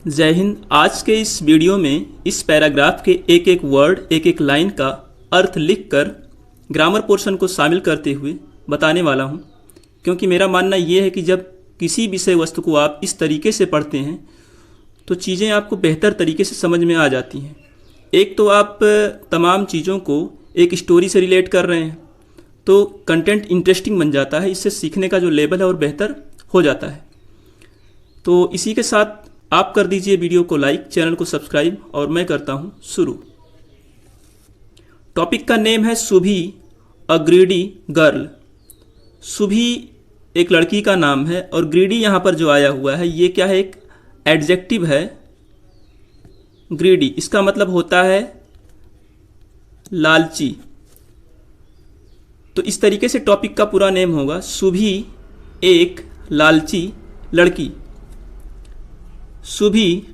जय हिंद। आज के इस वीडियो में इस पैराग्राफ के एक एक वर्ड, एक एक लाइन का अर्थ लिखकर ग्रामर पोर्शन को शामिल करते हुए बताने वाला हूं, क्योंकि मेरा मानना यह है कि जब किसी विषय वस्तु को आप इस तरीके से पढ़ते हैं तो चीज़ें आपको बेहतर तरीके से समझ में आ जाती हैं। एक तो आप तमाम चीज़ों को एक स्टोरी से रिलेट कर रहे हैं तो कंटेंट इंटरेस्टिंग बन जाता है, इससे सीखने का जो लेवल है और बेहतर हो जाता है। तो इसी के साथ आप कर दीजिए वीडियो को लाइक, चैनल को सब्सक्राइब और मैं करता हूं शुरू। टॉपिक का नेम है सुभी अ ग्रीडी गर्ल। सुभी एक लड़की का नाम है और ग्रीडी यहाँ पर जो आया हुआ है ये क्या है, एक एडजेक्टिव है। ग्रीडी इसका मतलब होता है लालची। तो इस तरीके से टॉपिक का पूरा नेम होगा सुभी एक लालची लड़की। सुभी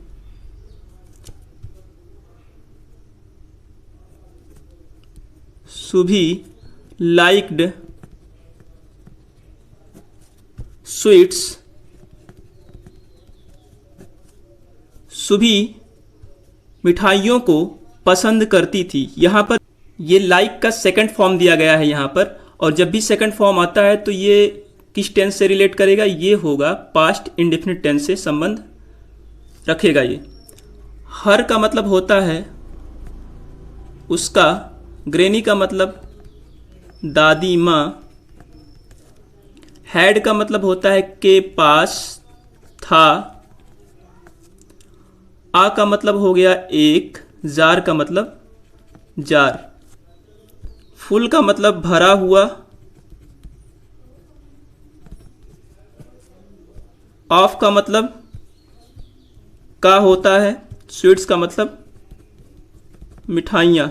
लाइक्ड स्वीट्स। सुभी मिठाइयों को पसंद करती थी। यहाँ पर ये लाइक का सेकंड फॉर्म दिया गया है यहाँ पर, और जब भी सेकंड फॉर्म आता है तो ये किस टेंस से रिलेट करेगा, ये होगा पास्ट इंडेफिनिट टेंस से संबंध रखेगा। ये हर का मतलब होता है उसका, ग्रैनी का मतलब दादी माँ, हैड का मतलब होता है के पास था, आ का मतलब हो गया एक, जार का मतलब जार, फुल का मतलब भरा हुआ, ऑफ का मतलब का होता है, स्वीट्स का मतलब मिठाइयाँ।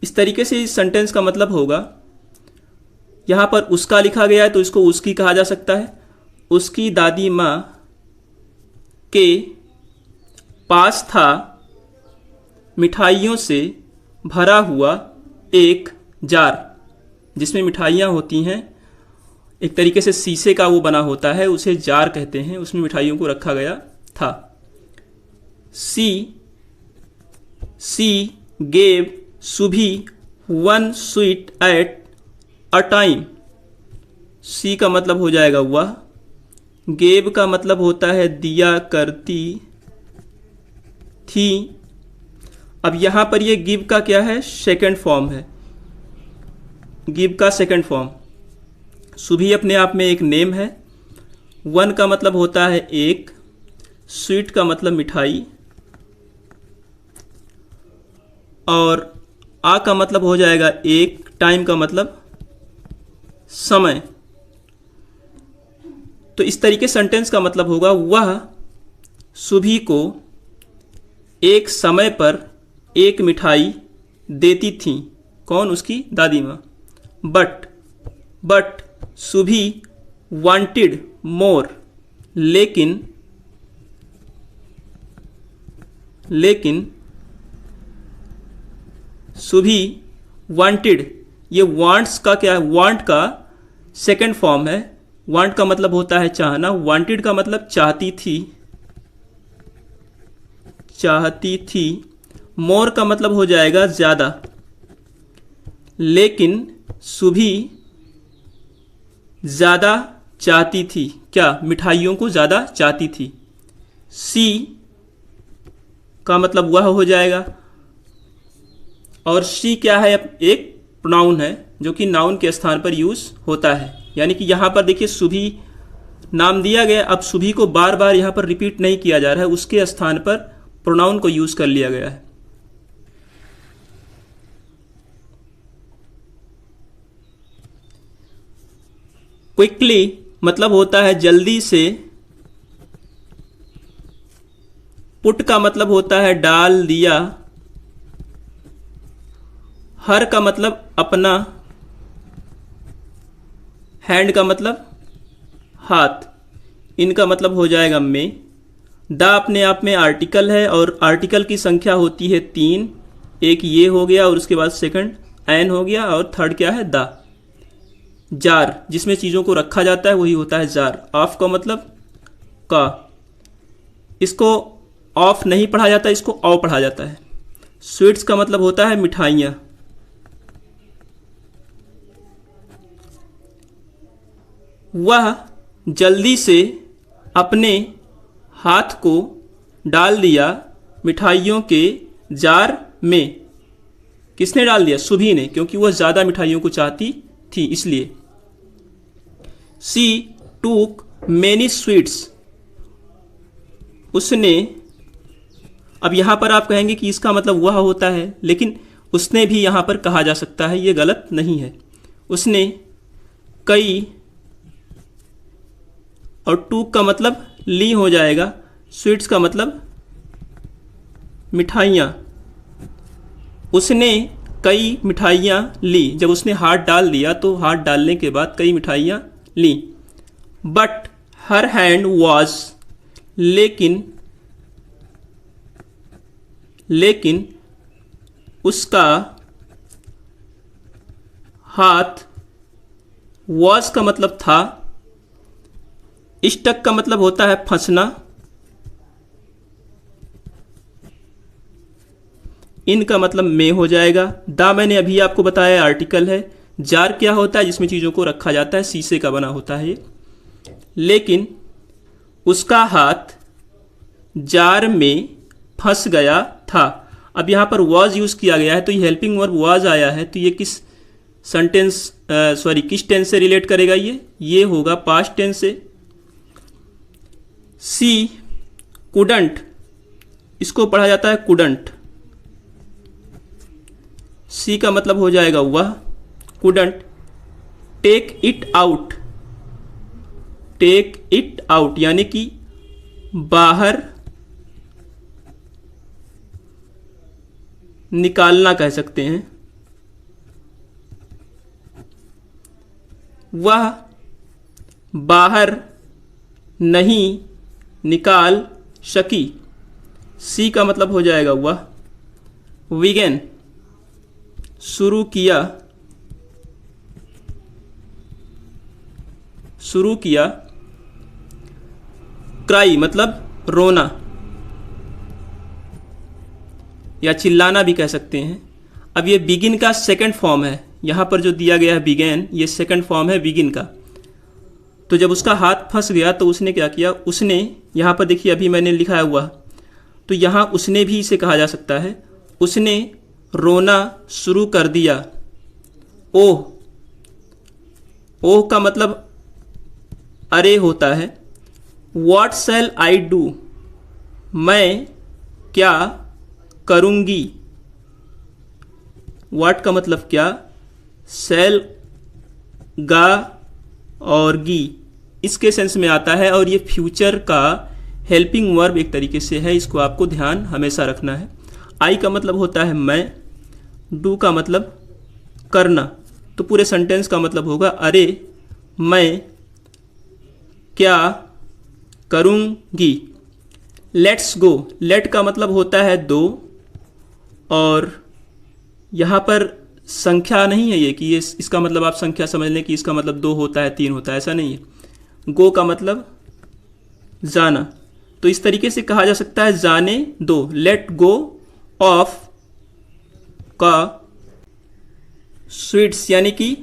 इस तरीके से इस सेंटेंस का मतलब होगा। यहाँ पर उसका लिखा गया है तो इसको उसकी कहा जा सकता है। उसकी दादी माँ के पास था मिठाइयों से भरा हुआ एक जार, जिसमें मिठाइयाँ होती हैं। एक तरीके से शीशे का वो बना होता है, उसे जार कहते हैं, उसमें मिठाइयों को रखा गया था। She gave Subhi one sweet at a time. She का मतलब हो जाएगा वह, गेव का मतलब होता है दिया करती थी। अब यहाँ पर ये गिव का क्या है, सेकंड फॉर्म है। गिव का सेकंड फॉर्म। सुभी अपने आप में एक नेम है। वन का मतलब होता है एक, स्वीट का मतलब मिठाई, और आ का मतलब हो जाएगा एक, टाइम का मतलब समय। तो इस तरीके सेंटेंस का मतलब होगा वह सुभी को एक समय पर एक मिठाई देती थी। कौन? उसकी दादी माँ। But सुभी wanted more. लेकिन सुभी वांटेड, ये वांट्स का क्या है, वांट का सेकंड फॉर्म है। वांट का मतलब होता है चाहना, वांटेड का मतलब चाहती थी। मोर का मतलब हो जाएगा ज़्यादा। लेकिन सुभी ज़्यादा चाहती थी। क्या? मिठाइयों को ज़्यादा चाहती थी। सी का मतलब वह हो जाएगा, और सी क्या है, एक प्रोनाउन है जो कि नाउन के स्थान पर यूज़ होता है। यानी कि यहाँ पर देखिए सुभी नाम दिया गया, अब सुभी को बार बार यहाँ पर रिपीट नहीं किया जा रहा है, उसके स्थान पर प्रोनाउन को यूज़ कर लिया गया है। क्विकली मतलब होता है जल्दी से। पुट का मतलब होता है डाल दिया। हर का मतलब अपना। हैंड का मतलब हाथ। इनका मतलब हो जाएगा में। द अपने आप में आर्टिकल है और आर्टिकल की संख्या होती है 3। एक ये हो गया और उसके बाद सेकंड एन हो गया और थर्ड क्या है, द। जार, जिसमें चीज़ों को रखा जाता है वही होता है जार। ऑफ का मतलब का। इसको ऑफ नहीं पढ़ा जाता, इसको औ पढ़ा जाता है। स्वीट्स का मतलब होता है मिठाइयाँ। वह जल्दी से अपने हाथ को डाल दिया मिठाइयों के जार में। किसने डाल दिया? सुभी ने, क्योंकि वह ज़्यादा मिठाइयों को चाहती थी इसलिए। शी टूक मैनी स्वीट्स, उसने, अब यहाँ पर आप कहेंगे कि इसका मतलब वह होता है, लेकिन उसने भी यहाँ पर कहा जा सकता है, ये गलत नहीं है। उसने कई, और टूक का मतलब ली हो जाएगा, स्वीट्स का मतलब मिठाइयाँ। उसने कई मिठाइयाँ ली, जब उसने हाथ डाल दिया तो हाथ डालने के बाद कई मिठाइयाँ ली। बट हर हैंड वॉज, लेकिन उसका हाथ, वॉज का मतलब था, स्टक का मतलब होता है फंसना, इन का मतलब में हो जाएगा। दा मैंने अभी आपको बताया आर्टिकल है। जार क्या होता है? जिसमें चीज़ों को रखा जाता है, शीशे का बना होता है ये। लेकिन उसका हाथ जार में फंस गया था। अब यहाँ पर वॉज यूज़ किया गया है, तो ये हेल्पिंग वर्ब वॉज आया है, तो ये किस सेंटेंस किस टेंस से रिलेट करेगा? ये होगा पास्ट टेंस से। सी कुडंट, इसको पढ़ा जाता है कुडंट। सी का मतलब हो जाएगा वह, couldn't take it out, take it out यानी कि बाहर निकालना कह सकते हैं। वह बाहर नहीं निकाल सकी। सी का मतलब हो जाएगा वह। विगन शुरू किया, शुरू किया। क्राई मतलब रोना या चिल्लाना भी कह सकते हैं। अब ये बिगिन का सेकंड फॉर्म है, यहाँ पर जो दिया गया है बिगेन, ये सेकंड फॉर्म है बिगिन का। तो जब उसका हाथ फंस गया तो उसने क्या किया? उसने, यहाँ पर देखिए अभी मैंने लिखा है हुआ, तो यहाँ उसने भी इसे कहा जा सकता है। उसने रोना शुरू कर दिया। ओह, ओह का मतलब अरे होता है। What shall I do? मैं क्या करूँगी। What का मतलब क्या, shall गा और गी इसके सेंस में आता है, और ये फ्यूचर का हेल्पिंग वर्ब एक तरीके से है, इसको आपको ध्यान हमेशा रखना है। आई का मतलब होता है मैं, डू का मतलब करना, तो पूरे सेंटेंस का मतलब होगा अरे मैं क्या करूँगी। लेट्स गो, लेट का मतलब होता है दो, और यहाँ पर संख्या नहीं है ये कि ये इसका मतलब आप संख्या समझ लें कि इसका मतलब 2 होता है 3 होता है, ऐसा नहीं है। गो का मतलब जाना, तो इस तरीके से कहा जा सकता है जाने दो। लेट गो ऑफ का स्वीट्स यानी कि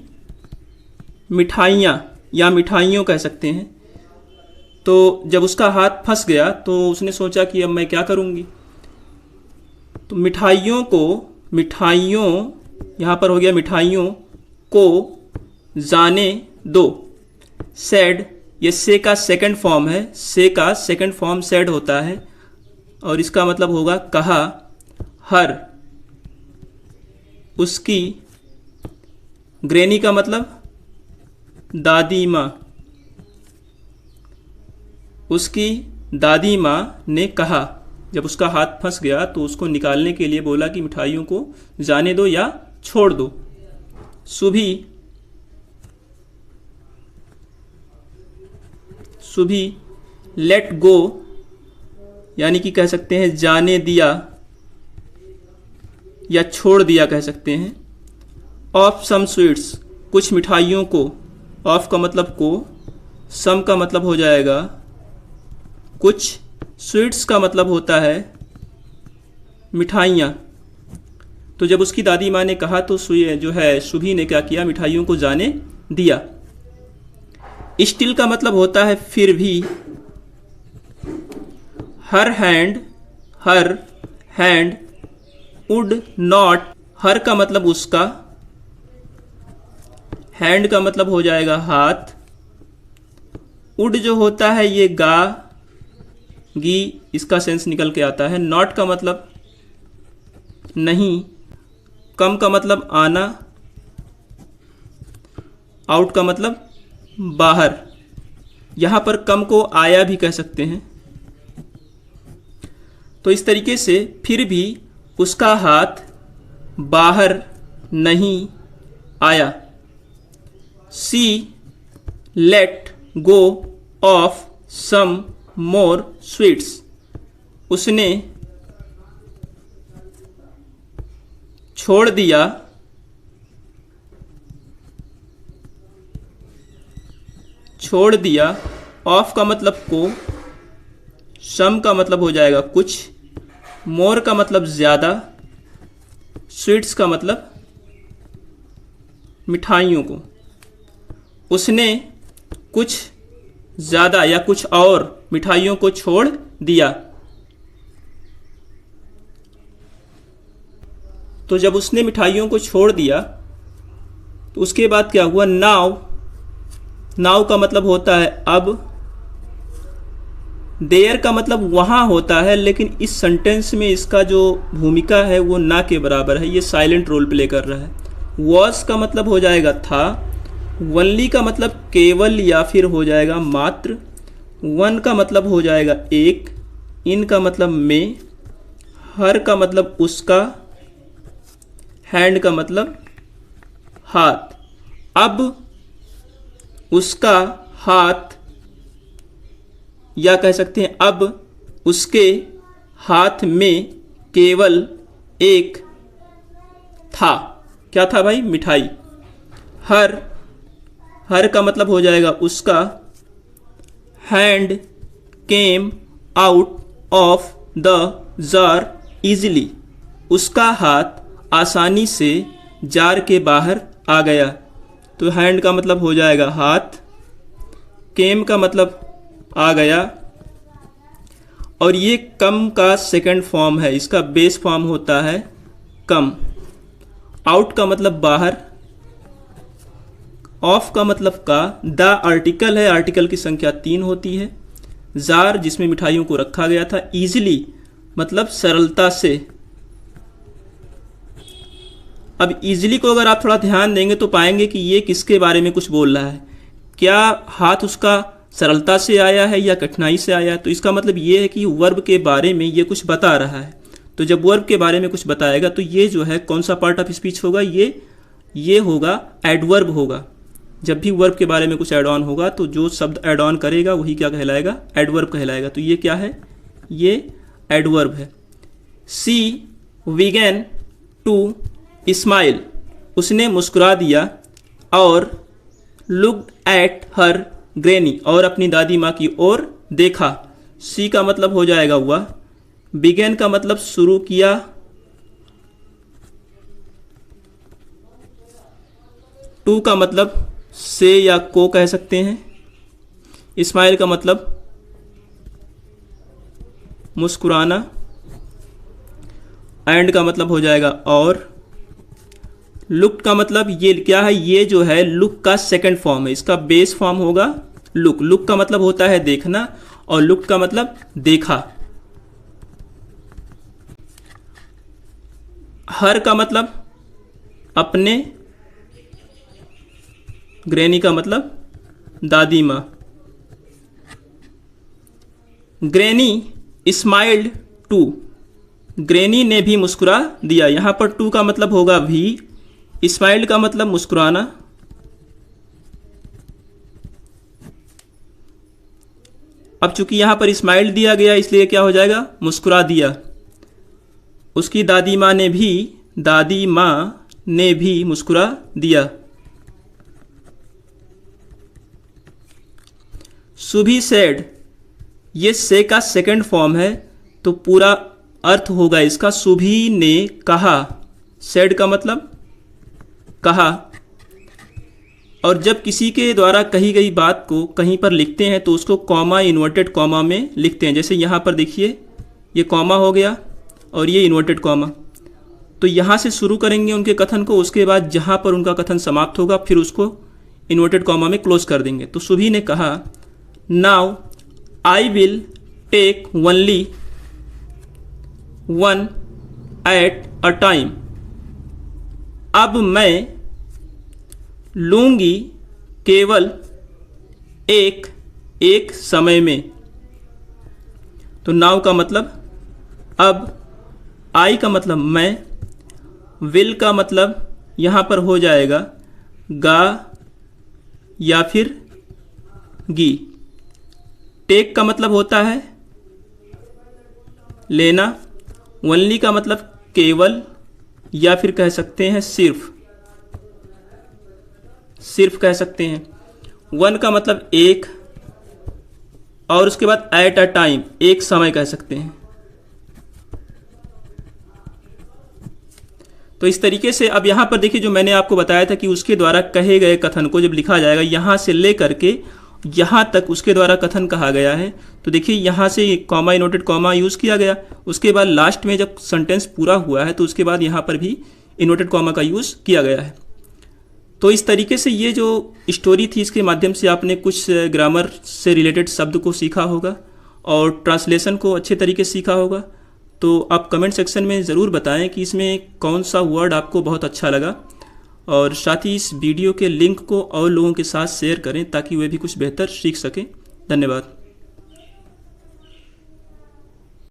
मिठाइयाँ या मिठाइयों कह सकते हैं। तो जब उसका हाथ फंस गया तो उसने सोचा कि अब मैं क्या करूँगी। तो मिठाइयों को, मिठाइयों यहाँ पर हो गया मिठाइयों को जाने दो। सैड, ये से का सेकंड फॉर्म है, से का सेकंड फॉर्म सैड होता है, और इसका मतलब होगा कहा। हर, उसकी। ग्रैनी का मतलब दादी माँ, उसकी दादी माँ ने कहा। जब उसका हाथ फंस गया तो उसको निकालने के लिए बोला कि मिठाइयों को जाने दो या छोड़ दो। सुभी, सुभी लेट गो यानी कि कह सकते हैं जाने दिया या छोड़ दिया कह सकते हैं। ऑफ सम स्वीट्स, कुछ मिठाइयों को। ऑफ का मतलब को, सम का मतलब हो जाएगा कुछ, स्वीट्स का मतलब होता है मिठाइयाँ। तो जब उसकी दादी माँ ने कहा तो जो है शुभी ने क्या किया, मिठाइयों को जाने दिया। स्टिल का मतलब होता है फिर भी। हर हैंड वुड नॉट, हर का मतलब उसका, हैंड का मतलब हो जाएगा हाथ, वुड जो होता है ये गा गी इसका सेंस निकल के आता है, नॉट का मतलब नहीं, कम का मतलब आना, आउट का मतलब बाहर। यहां पर कम को आया भी कह सकते हैं। तो इस तरीके से फिर भी उसका हाथ बाहर नहीं आया। She let go of some more sweets, उसने छोड़ दिया ऑफ का मतलब को, सम का मतलब हो जाएगा कुछ, मोर का मतलब ज़्यादा, स्वीट्स का मतलब मिठाइयों को। उसने कुछ ज़्यादा या कुछ और मिठाइयों को छोड़ दिया। तो जब उसने मिठाइयों को छोड़ दिया तो उसके बाद क्या हुआ, नाव का मतलब होता है अब, देयर का मतलब वहाँ होता है, लेकिन इस सेंटेंस में इसका जो भूमिका है वो ना के बराबर है, ये साइलेंट रोल प्ले कर रहा है। वॉज का मतलब हो जाएगा था, वनली का मतलब केवल या फिर हो जाएगा मात्र, वन का मतलब हो जाएगा एक, इन का मतलब में, हर का मतलब उसका, हैंड का मतलब हाथ। अब उसका हाथ, या कह सकते हैं अब उसके हाथ में केवल एक था। क्या था भाई, मिठाई। हर का मतलब हो जाएगा उसका, hand came out of the jar easily, उसका हाथ आसानी से जार के बाहर आ गया। तो हैंड का मतलब हो जाएगा हाथ, केम का मतलब आ गया, और ये कम का सेकंड फॉर्म है, इसका बेस फॉर्म होता है कम। आउट का मतलब बाहर, ऑफ का मतलब का, द आर्टिकल है, आर्टिकल की संख्या 3 होती है, जार जिसमें मिठाइयों को रखा गया था, इजीली मतलब सरलता से। अब इजीली को अगर आप थोड़ा ध्यान देंगे तो पाएंगे कि ये किसके बारे में कुछ बोल रहा है। क्या हाथ उसका सरलता से आया है या कठिनाई से आया है? तो इसका मतलब ये है कि वर्ब के बारे में ये कुछ बता रहा है। तो जब वर्ब के बारे में कुछ बताएगा तो ये जो है कौन सा पार्ट ऑफ स्पीच होगा, ये होगा एडवर्ब होगा। जब भी वर्ब के बारे में कुछ एड ऑन होगा तो जो शब्द एड ऑन करेगा वही क्या कहलाएगा, एडवर्ब कहलाएगा। तो ये क्या है, ये एडवर्ब है। सी बिगेन टू स्माइल, उसने मुस्कुरा दिया, और लुक्ड एट हर ग्रैनी, और अपनी दादी माँ की ओर देखा। सी का मतलब हो जाएगा हुआ, बिगेन का मतलब शुरू किया, टू का मतलब से या को कह सकते हैं, स्माइल का मतलब मुस्कुराना, एंड का मतलब हो जाएगा और, लुक का मतलब ये क्या है, ये जो है लुक का सेकंड फॉर्म है, इसका बेस फॉर्म होगा लुक। लुक का मतलब होता है देखना, और लुक का मतलब देखा। हर का मतलब अपने, ग्रैनी का मतलब दादी माँ। ग्रैनी स्माइल्ड टू, ग्रैनी ने भी मुस्कुरा दिया। यहां पर टू का मतलब होगा भी, स्माइल्ड का मतलब मुस्कुराना, अब चूंकि यहां पर स्माइल दिया गया इसलिए क्या हो जाएगा, मुस्कुरा दिया। उसकी दादी माँ ने भी मुस्कुरा दिया। सुभी सेड, ये से का सेकंड फॉर्म है, तो पूरा अर्थ होगा इसका सुभी ने कहा। सेड का मतलब कहा। और जब किसी के द्वारा कही गई बात को कहीं पर लिखते हैं तो उसको कॉमा, इन्वर्टेड कॉमा में लिखते हैं। जैसे यहाँ पर देखिए, ये कॉमा हो गया और ये इन्वर्टेड कॉमा। तो यहाँ से शुरू करेंगे उनके कथन को, उसके बाद जहाँ पर उनका कथन समाप्त होगा फिर उसको इन्वर्टेड कॉमा में क्लोज कर देंगे। तो सुभी ने कहा, now I will take only one at a time. अब मैं लूँगी केवल एक समय में। तो नाउ का मतलब अब, आई का मतलब मैं, विल का मतलब यहाँ पर हो जाएगा गा या फिर गी। टेक का मतलब होता है लेना। ओनली का मतलब केवल या फिर कह सकते हैं सिर्फ कह सकते हैं। वन का मतलब एक, और उसके बाद एट अ टाइम, एक समय कह सकते हैं। तो इस तरीके से अब यहाँ पर देखिए, जो मैंने आपको बताया था कि उसके द्वारा कहे गए कथन को जब लिखा जाएगा, यहाँ से ले करके यहाँ तक उसके द्वारा कथन कहा गया है। तो देखिए यहाँ से कॉमा, इनवर्टेड कॉमा यूज़ किया गया। उसके बाद लास्ट में जब सेंटेंस पूरा हुआ है तो उसके बाद यहाँ पर भी इनवर्टेड कॉमा का यूज़ किया गया है। तो इस तरीके से ये जो स्टोरी थी, इसके माध्यम से आपने कुछ ग्रामर से रिलेटेड शब्द को सीखा होगा और ट्रांसलेशन को अच्छे तरीके से सीखा होगा। तो आप कमेंट सेक्शन में ज़रूर बताएं कि इसमें कौन सा वर्ड आपको बहुत अच्छा लगा, और साथ ही इस वीडियो के लिंक को और लोगों के साथ शेयर करें ताकि वे भी कुछ बेहतर सीख सकें। धन्यवाद।